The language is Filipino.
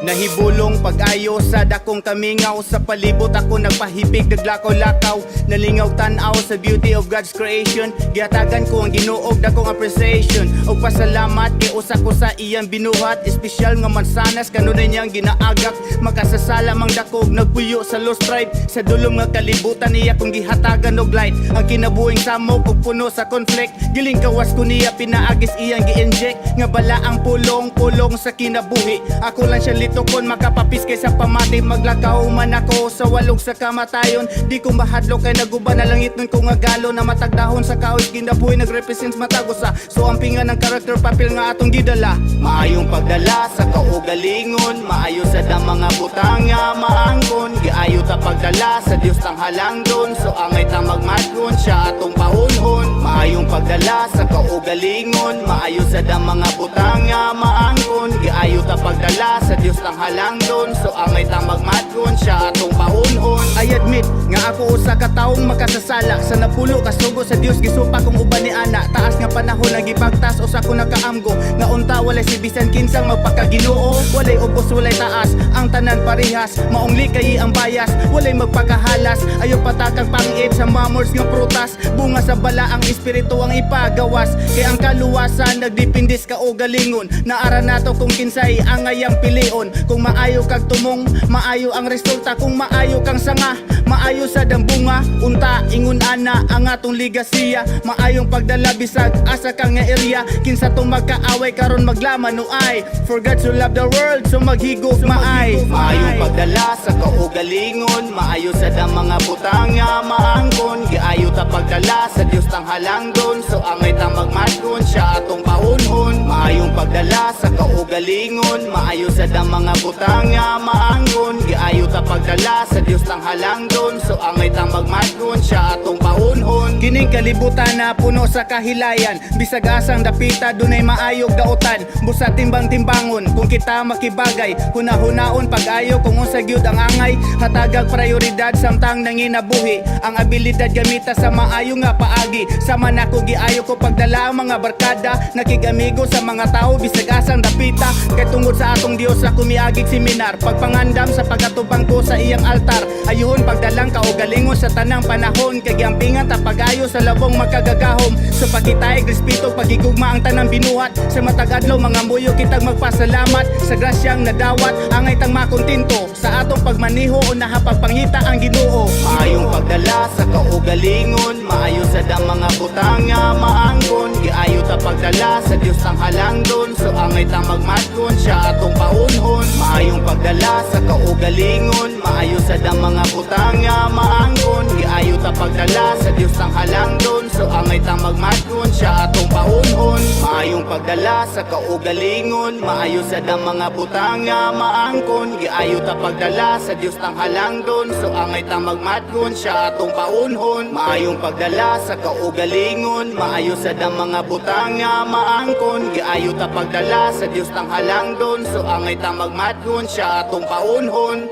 Nahibulong pag-ayo sa dakong kamingaw. Sa palibot ako nagpahibig, naglakaw-lakaw. Nalingaw tanaw sa beauty of God's creation. Giatagan ko ang Ginuog, dakong appreciation og pasalamat kay usa ko sa iyang binuhat. Espesyal nga mansanas kanunay niyang ginaagak. Makasasala mang dakog nagpuyo sa lost tribe. Sa dulong nga kalibutan niya kung gihatagan og light. Ang kinabuhing samok ug puno sa conflict. Giling kawas ko niya pinaagis iyang gi-inject. Nga bala ang pulong sa kinabuhi. Ako lang siya tukon makapapis kay sa pamati. Maglakaw man ako sa walog sa kamatayon. Di ko mahadlo kay naguba na langit nun kung agalo. Na matagdahon sa kahoy kinabuhi nagrepresent matago sa so ang pinga ng character papel nga atong gidala. Maayong pagdala sa kaugalingon. Maayo sa dang mga butang nga maangkon. Giayo ta pagdala sa Dios tang halangdon. So angay ta magmatgon siya atong paunhon. Maayong pagdala sa kaugalingon. Maayo sa dang mga butang nga maangkon. Giayo ta pagdala sa Dios tang halangdon. So angay ta magmatgon siya atong paunhon. I admit nga ako usa ka taong makasasala. Sa napulo kasugo sa Dios gisupa kong uban ni ana. Taas nga panahon nga gipagtas usa ko nakaamgo. Nga unta walay si bisan kinsang magpakaginoo. Walay ubos walay taas ang tanan parehas. Maungli kay ang bayas walay magpakahalas. Ayo patakang pangit sa mamors nga prutas. Bunga sa bala ang espiritu ang ipagawas. Kay ang kaluwasan nagdipindis ka o galingon. Naara nato kung kinsay ang ayang pilion. Kung maayo kag tumong, maayo ang resulta. Kung maayo kang sanga, maayo sa dambunga. Unta, ingon ana ang atong ligasiya. Maayong pagdala bisag asa kang nga area. Kinsa tong magkaaway karon maglaman no ay. For God so love the world, so maghigop maay. Maayong pagdala sa kaugalingon. Maayo sa dang mga butang nga maangkon. Giayo ta pagdala sa Dios tang halangdon. So angay ta magmatgon siya atong paunhon. Maayong pagdala sa kaugalingon. Maayo sa dang mga butang nga maangkon. Giayo ta pagdala sa Dios tang halangdon. So angay ta magmatgon siya atong paunhon. Kining kalibutan na puno sa kahilayan. Bisag asang dapita dunay maayog dautan. Busa timbang-timbangon kung kita makibagay. Hunahunaon pag-ayo kung unsa gyud ang angay. Hatagag prioridad samtang nanginabuhi. Ang abilidad gamita sa maayo nga paagi. Sama nako giayo ko pagdala ang mga barkada. Nakigamigo sa mga tao bisag asang dapita. Kay tungod sa atong Dios ako miagig seminar. Pagpangandam sa pagatubang ko sa iyang altar. Ayuhon pagdalang kaugalingon sa tanang panahon. Kay giampingan ta pag-ayo sa labong magkagagahom. So pagkitaig respeto pagigugma ang tanang binuhat. Sa matag adlaw mga muyo kitag magpasalamat. Sa grasyang nadawat angay tang makontinto. Sa atong pagmaniho o nahapagpangita ang Ginoo. Maayong pagdala sa kaugalingon. Maayo sa dang mga butang nga maangkon. Giayo ta pagdala sa Dios tang halangdon. So angay ta magmatgon siya atong paunhon. Maayong pagdala sa kaugalingon. Maayo sa dang mga butang nga maangkon. Giayo ta pagdala sa Dios tang halangdon. So angay ta magmatgon siya atong paunhon. Maayong pagdala sa kaugalingon. Maayo sa dang mga butang nga maangkon. Giayo ta pagdala sa Dios tang halangdon. So angay ta magmatgon siya atong paunhon. Maayong pagdala sa kaugalingon. Maayo sa dang mga butang nga maangkon. Giayo ta pagdala sa Dios tang halangdon. So angay ta magmatgon siya atong paunhon.